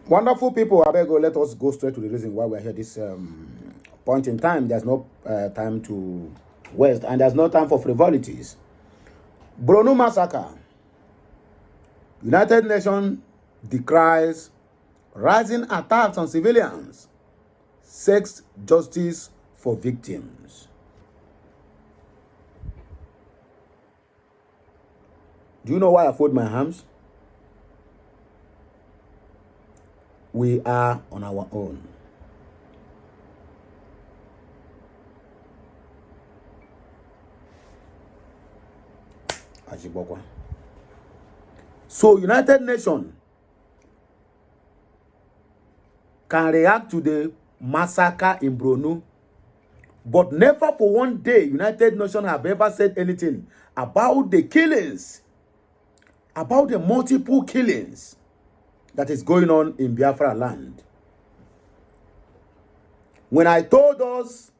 Wonderful people, I beg you, let us go straight to the reason why we're here this point in time. There's no time to waste, and there's no time for frivolities. Bronu massacre. United Nations decries rising attacks on civilians, seeks justice for victims. Do you know why I fold my hands? We are on our own. So United Nations can react to the massacre in Bronu, but never for one day United Nations have ever said anything about the killings, about the multiple killings that is going on in Biafra land. When I told us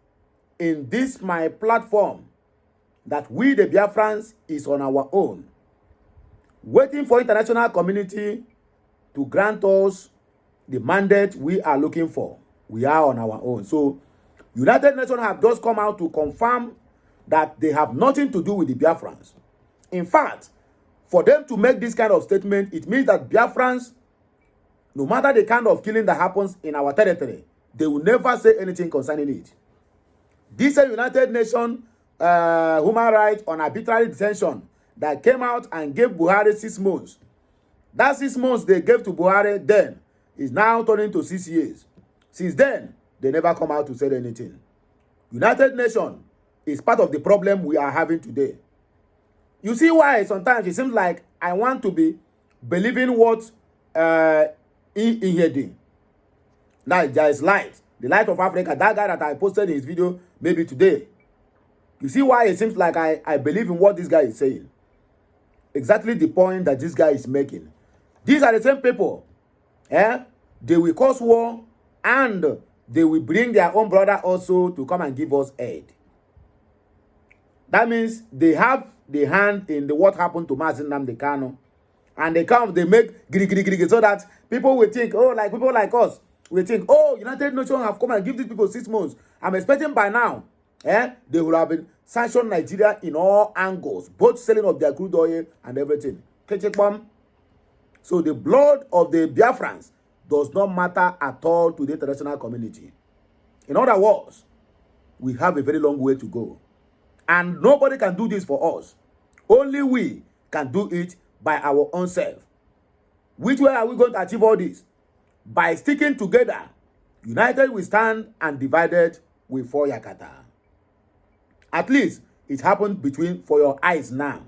in this my platform that we the Biafrans is on our own, waiting for international community to grant us the mandate we are looking for, we are on our own. So United Nations have just come out to confirm that they have nothing to do with the Biafrans. In fact, for them to make this kind of statement, it means that Biafrans, no matter the kind of killing that happens in our territory, they will never say anything concerning it. This is United Nations human rights on arbitrary detention that came out and gave Buhari 6 months. That 6 months they gave to Buhari then is now turning to 6 years. Since then, they never come out to say anything. United Nations is part of the problem we are having today. You see why sometimes it seems like I want to be believing what in now there is light, the light of Africa, that guy that I posted in his video maybe today. You see why it seems like I believe in what this guy is saying. Exactly the point that this guy is making. These are the same people. They will cause war and they will bring their own brother also to come and give us aid. That means they have the hand in the what happened to Mazin Nnamdi Kanu. And they make giri so that people will think, oh, like people like us, we think, oh, United Nations have come and give these people 6 months. I'm expecting by now, they would have been sanctioned Nigeria in all angles, both selling of their crude oil and everything. So the blood of the Biafrans does not matter at all to the international community. In other words, we have a very long way to go. And nobody can do this for us. Only we can do it by our own self. Which way are we going to achieve all this? By sticking together. United we stand and divided we fall Yakata. At least it happened for your eyes now.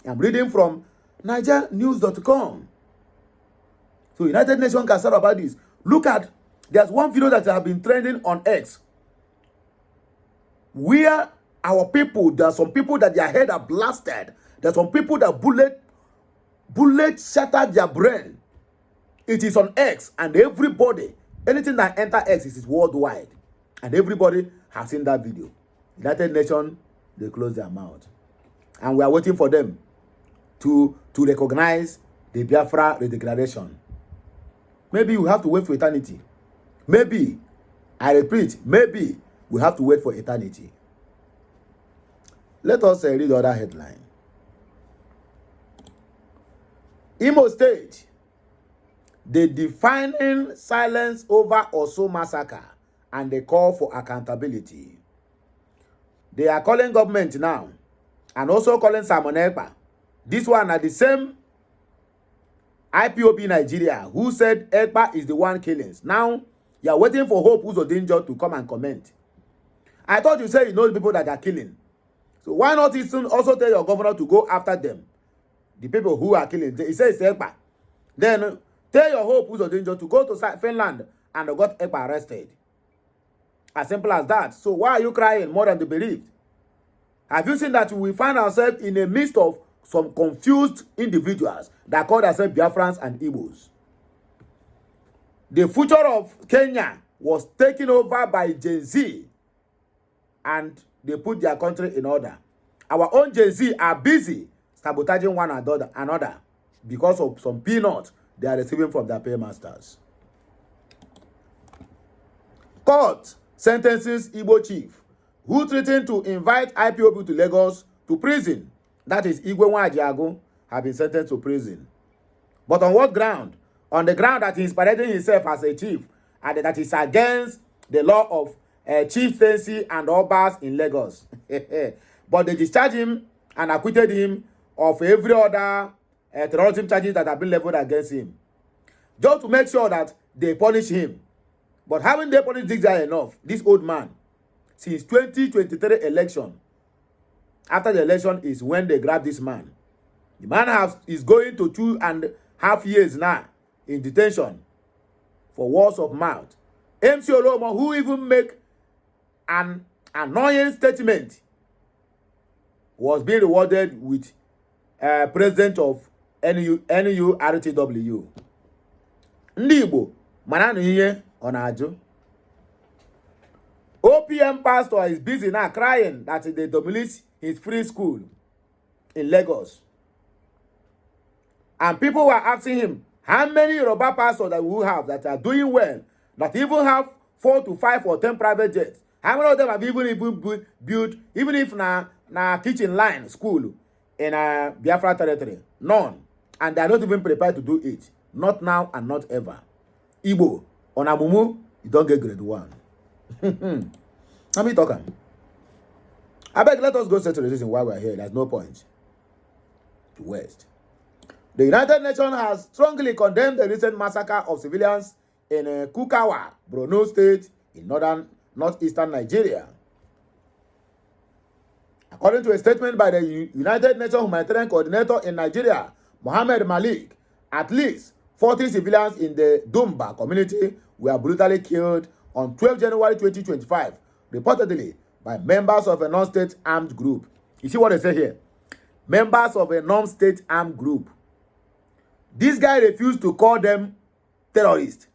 I'm reading from NigerNews.com. So United Nations can start about this. Look at, there's one video that has been trending on X. Where our people, there are some people that their head are blasted. There are some people that bullet shattered their brain. It is on X, and everybody, anything that enter X is worldwide. And everybody has seen that video. United Nations, they close their mouth. And we are waiting for them to recognize the Biafra declaration. Maybe we have to wait for eternity. Maybe, I repeat, maybe we have to wait for eternity. Let us read the other headline. Imo State, the defining silence over Osu massacre and the call for accountability. They are calling government now and also calling Simon Ekpa. This one are the same IPOB Nigeria who said Ekpa is the one killing. Now, you are waiting for Hope Uzodinjo to come and comment. I thought you said you know the people that are killing. So why not you also tell your governor to go after them? The people who are killing. He says Ekpa. Then tell your Hope Uzodinjo to go to Finland and got Ekpa arrested. As simple as that. So why are you crying more than the bereaved? Have you seen that we find ourselves in the midst of some confused individuals that call themselves Biafrans and Igbos? The future of Kenya was taken over by Gen Z and they put their country in order. Our own Gen Z are busy sabotaging one another because of some peanuts they are receiving from their paymasters. Court sentences Igbo chief who threatened to invite IPOB to Lagos to prison. That is Igwe Nwajiagu have been sentenced to prison. But on what ground? On the ground that he is parading himself as a chief and that is against the law of chieftaincy and obas in Lagos. But they discharged him and acquitted him of every other terrorism charges that have been leveled against him, just to make sure that they punish him. But haven't they punished this guy enough? This old man, since 2023 election, after the election is when they grabbed this man. The man is going to 2.5 years now in detention for words of mouth. MC Olomo, who even make an annoying statement, was being rewarded with president of NURTW. Ndị Igbo, mananu ihe ọ na-ajụ. OPM pastor is busy now crying that they demolish his free school in Lagos. And people were asking him, how many Yoruba pastors that we have that are doing well, that even have 4 to 5 or 10 private jets? How many of them have even built, even if na teaching line school in Biafra territory? None. And they are not even prepared to do it. Not now and not ever. Igbo, on Amumu, you don't get grade 1. How many talking? I beg, let us go settle the reason why we are here. There's no point to waste. The United Nations has strongly condemned the recent massacre of civilians in Kukawa, Borno State, in northeastern Nigeria. According to a statement by the United Nations Humanitarian Coordinator in Nigeria, Mohammed Malik, at least 40 civilians in the Dumba community were brutally killed on 12 January 2025, reportedly by members of a non-state armed group. You see what they say here? Members of a non-state armed group. This guy refused to call them terrorists.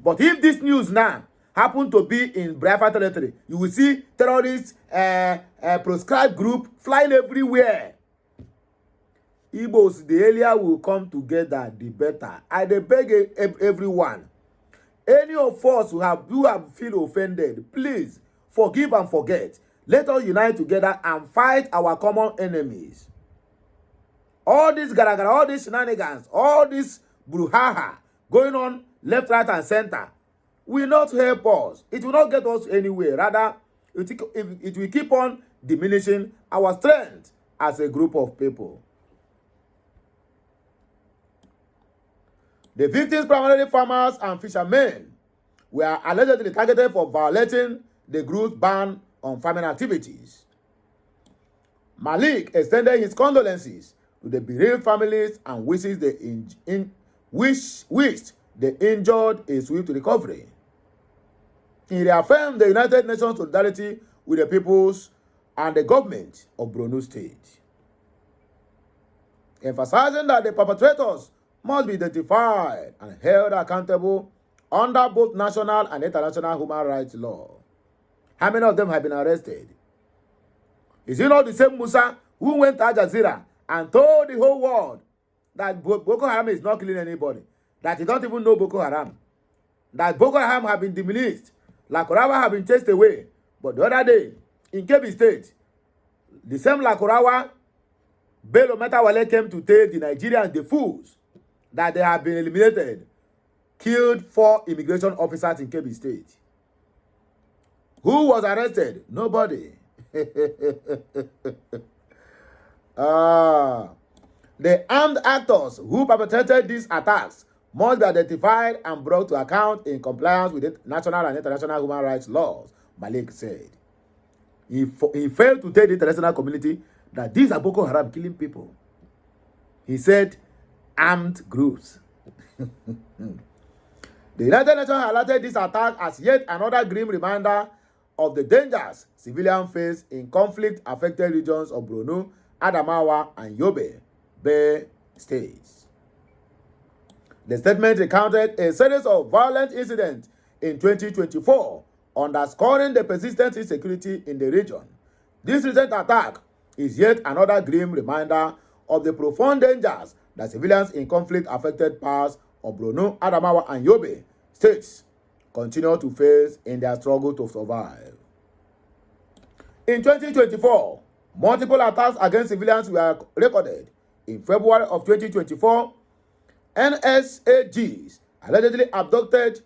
But if this news now happen to be in Biafra territory, you will see terrorists, proscribed group flying everywhere. Igbos, the earlier will come together, the better. I beg everyone, any of us who have feel offended, please forgive and forget. Let us unite together and fight our common enemies. All this garagara, all these shenanigans, all this brouhaha going on left, right, and center will not help us. It will not get us anywhere. Rather, it will keep on diminishing our strength as a group of people. The victims, primarily farmers and fishermen, were allegedly targeted for violating the group's ban on farming activities. Malik extended his condolences to the bereaved families and wished the injured a swift recovery. He reaffirmed the United Nations solidarity with the peoples and the government of Borno State, emphasizing that the perpetrators must be identified and held accountable under both national and international human rights law. How many of them have been arrested? Is it not the same Musa who went to Al Jazeera and told the whole world that Boko Haram is not killing anybody, that he don't even know Boko Haram, that Boko Haram have been diminished, Lakorawa have been chased away? But the other day, in Kebbi State, the same Lakorawa, Bello Metawale came to tell the Nigerians, the fools, that they have been eliminated, killed 4 immigration officers in Kebbi State. Who was arrested? Nobody. The armed actors who perpetrated these attacks must be identified and brought to account in compliance with the national and international human rights laws, Malik said. He failed to tell the international community that these are Boko Haram killing people. He said armed groups. The United Nations highlighted this attack as yet another grim reminder of the dangers civilians face in conflict-affected regions of Borno, Adamawa, and Yobe Bay states. The statement recounted a series of violent incidents in 2024, underscoring the persistent insecurity in the region. This recent attack is yet another grim reminder of the profound dangers that civilians in conflict-affected parts of Borno, Adamawa, and Yobe states continue to face in their struggle to survive. In 2024, multiple attacks against civilians were recorded. In February of 2024, NSAGs allegedly abducted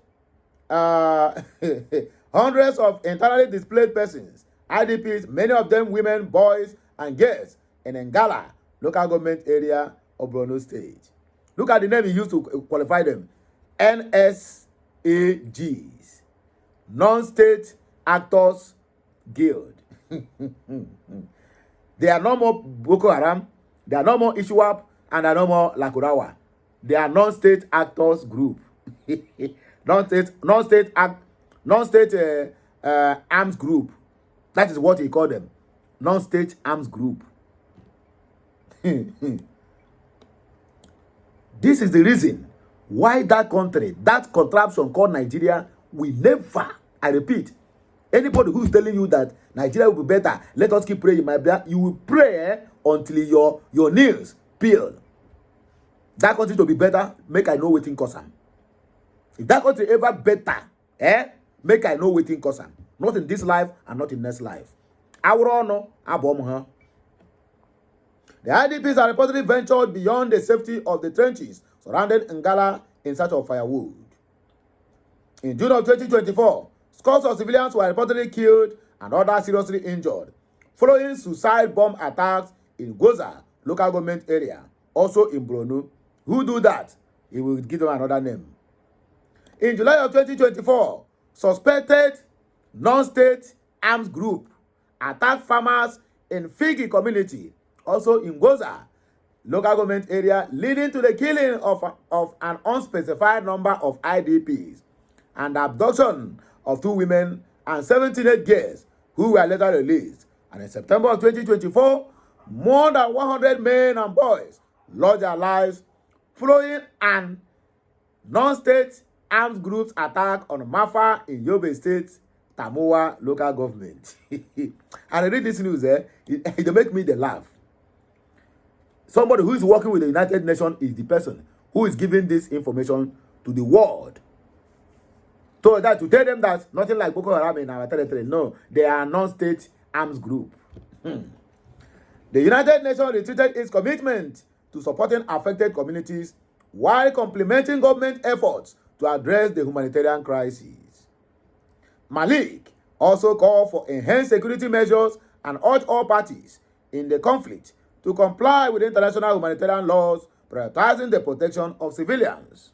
hundreds of internally displaced persons, IDPs, many of them women, boys, and girls, in Ngala, local government area of Borno State. Look at the name he used to qualify them. NSAGs, Non-State Actors Guild. They are no more Boko Haram, they are no more Ishuap, and they are no more Lakurawa. They are non-state actors group. non-state arms group. That is what he called them. Non-state arms group. This is the reason why that country, that contraption called Nigeria, will never, I repeat, anybody who is telling you that Nigeria will be better, let us keep praying, my brother, you will pray until your nails peel. That country to be better, make I know wetin cause am. If that country ever better, make I know wetin cause am. Not in this life and not in next life. The IDPs are reportedly ventured beyond the safety of the trenches surrounding Ngala in search of firewood. In June of 2024, scores of civilians were reportedly killed and others seriously injured following suicide bomb attacks in Goza local government area, also in Borno. Who do that? He will give them another name. In July of 2024, suspected non-state arms group attacked farmers in Figi community, also in Goza local government area, leading to the killing of an unspecified number of IDPs and the abduction of 2 women and 78 girls who were later released. And in September of 2024, more than 100 men and boys lost their lives following an non-state armed groups attack on Mafa in Yobe State, Tamuwa local government. And I read this news, it make me laugh. Somebody who is working with the United Nations is the person who is giving this information to the world. So that to tell them that nothing like Boko Haram in our territory. No, they are non-state arms group. The United Nations retreated its commitment to supporting affected communities while complementing government efforts to address the humanitarian crisis. Malik also called for enhanced security measures and urged all parties in the conflict to comply with international humanitarian laws, prioritizing the protection of civilians.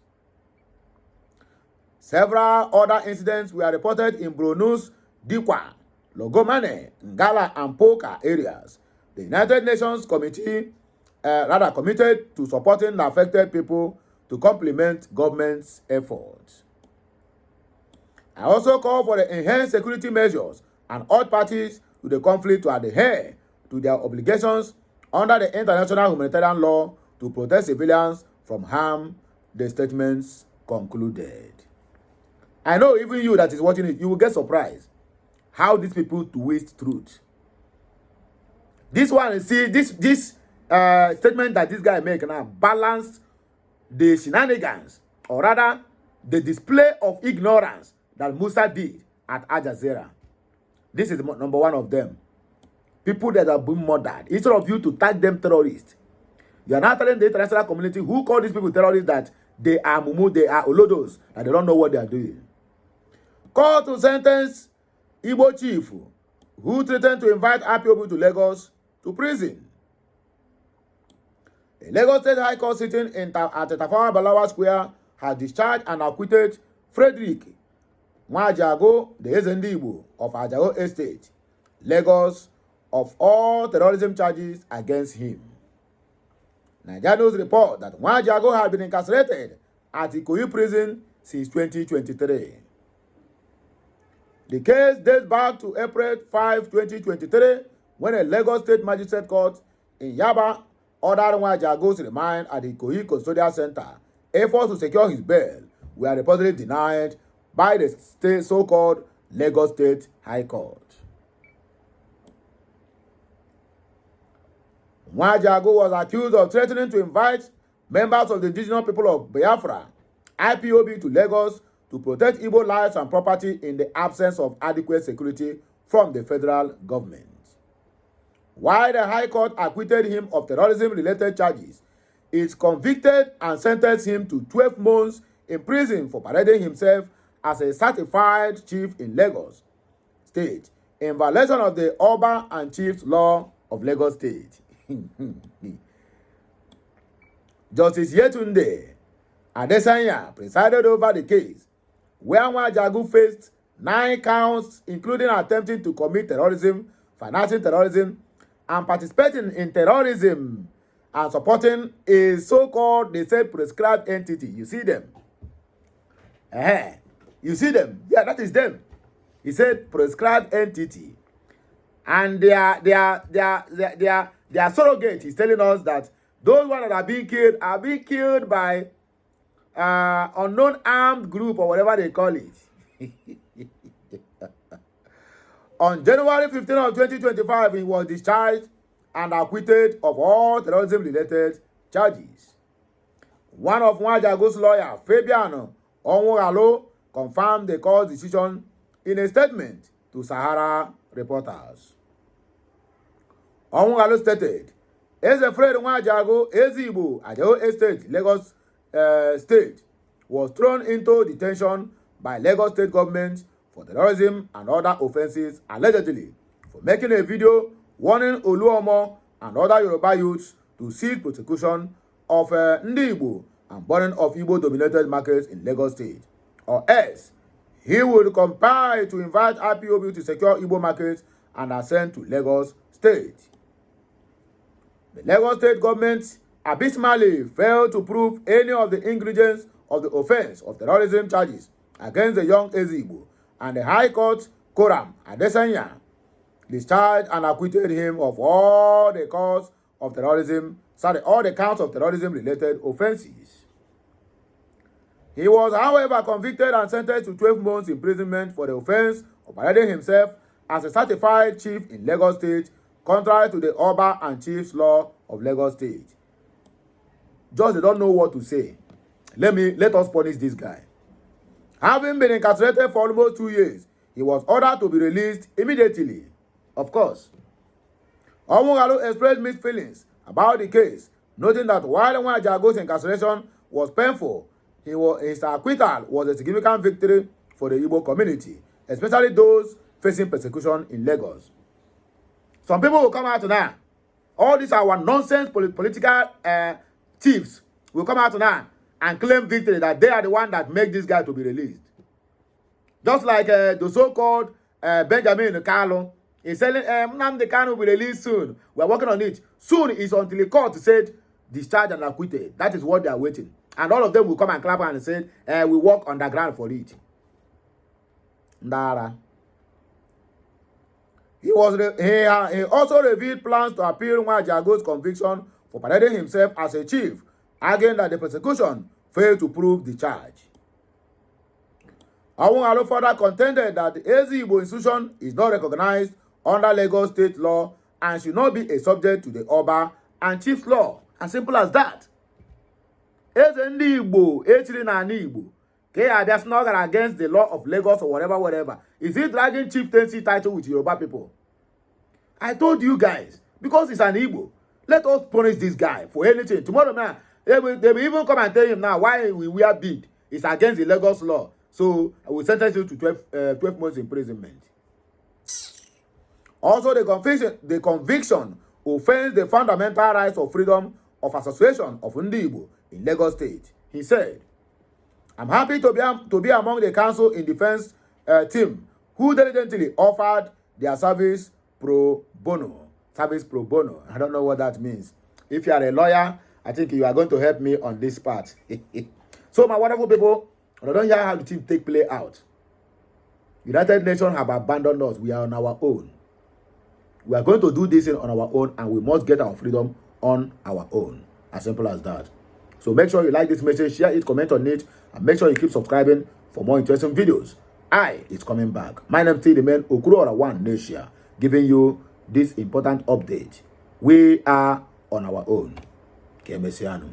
Several other incidents were reported in Borno's Dikwa, Logomane, Ngala, and Poka areas. The United Nations committed to supporting the affected people to complement government's efforts. I also call for the enhanced security measures and urge parties to the conflict to adhere to their obligations under the international humanitarian law to protect civilians from harm, the statements concluded. I know even you that is watching it, you will get surprised how these people twist truth. This one, see, this statement that this guy make now balanced the shenanigans, or rather, the display of ignorance that Musa did at Al Jazeera. This is number one of them. People that are being murdered. Instead of you to tag them terrorists, you are now telling the international community who call these people terrorists that they are mumu, they are olodos, that they don't know what they are doing. Call to sentence Igbo chief who threatened to invite IPOB to Lagos to prison. The Lagos State High Court sitting at Tafawa Balewa Square has discharged and acquitted Frederick Nwajago, the Ezendi Igbo of Ajago Estate, Lagos, of all terrorism charges against him. Nigeria News report that Nwajago had been incarcerated at Ikoyi prison since 2023. The case dates back to April 5, 2023, when a Lagos State Magistrate Court in Yaba ordered Nwajago's remand at the Ikoyi Custodial Center. Efforts to secure his bail were reportedly denied by the state so-called Lagos State High Court. Nwajago was accused of threatening to invite members of the indigenous people of Biafra, IPOB, to Lagos to protect Igbo lives and property in the absence of adequate security from the federal government. While the High Court acquitted him of terrorism-related charges, it convicted and sentenced him to 12 months in prison for parading himself as a certified chief in Lagos State, in violation of the Oba and Chiefs Law of Lagos State. Justice Yetunde Adesanya presided over the case, where Nwajagu faced 9 counts, including attempting to commit terrorism, financing terrorism, and participating in terrorism, and supporting a so-called, they said, prescribed entity. You see them? You see them? Yeah, that is them. He said prescribed entity. And they are surrogate. He's telling us that those ones that are being killed by unknown armed group or whatever they call it. On January 15 of 2025, he was discharged and acquitted of all terrorism-related charges. One of Nwajagu's lawyers, Fabian Onwogalo, confirmed the court's decision in a statement to Sahara reporters. Onwogalo stated, Ezefred Nwajagu Ezigbo Ajo Estate, Lagos State, was thrown into detention by Lagos State government for terrorism and other offenses, allegedly for making a video warning Oluomo and other Yoruba youths to cease prosecution of Ndi Igbo and burning of Igbo-dominated markets in Lagos State, or else he would comply to invite IPOB to secure Igbo markets and ascend to Lagos State. The Lagos State government abysmally failed to prove any of the ingredients of the offense of terrorism charges against the young Ezigbo, and the High Court Quorum Adesanya discharged and acquitted him of all the counts of terrorism-related offenses. He was, however, convicted and sentenced to 12 months imprisonment for the offense of parading himself as a certified chief in Lagos State, contrary to the Oba and Chiefs Law of Lagos State. Just they don't know what to say. Let us punish this guy. Having been incarcerated for almost 2 years, he was ordered to be released immediately. Of course. Onwogalo expressed mixed feelings about the case, noting that while Nwajagu's incarceration was painful, his acquittal was a significant victory for the Igbo community, especially those facing persecution in Lagos. Some people will come out now. All these are our nonsense political thieves will come out now and claim victory, that they are the one that make this guy to be released. Just like the so-called Benjamin Carlo is telling Nnamdi Kanu will be released soon. We are working on it. Soon is until the court said discharged and acquitted. That is what they are waiting. And all of them will come and clap and say, we work underground for it. Ndara. He also revealed plans to appeal Nwajagu's conviction for parading himself as a chief, arguing that the prosecution failed to prove the charge. Onwogalo further contended that the Ezigbo institution is not recognized under Lagos state law and should not be a subject to the Oba and Chiefs law. As simple as that. Eze Ndi Igbo, echiri na Ani Igbo, ke abia snuggle against the law of Lagos or whatever. Is he dragging chieftaincy title with Yoruba people? I told you guys, because he's an Igbo, let us punish this guy for anything. Tomorrow now, they will even come and tell him now why we wear bead. It's against the Lagos law. So I will sentence you to 12 months imprisonment. Also, the conviction offends the fundamental rights of freedom of association of Ndi Igbo in Lagos State. He said, I'm happy to be among the counsel in defense team who diligently offered their service pro bono. Service pro bono. I don't know what that means. If you are a lawyer, I think you are going to help me on this part. So, my wonderful people, I don't hear how the thing play out. United Nations have abandoned us. We are on our own. We are going to do this on our own, and we must get our freedom on our own. As simple as that. So make sure you like this message, share it, comment on it, and make sure you keep subscribing for more interesting videos. It's coming back. My name is the man Okuro One Nation, giving you this important update. We are on our own. Kemesiano.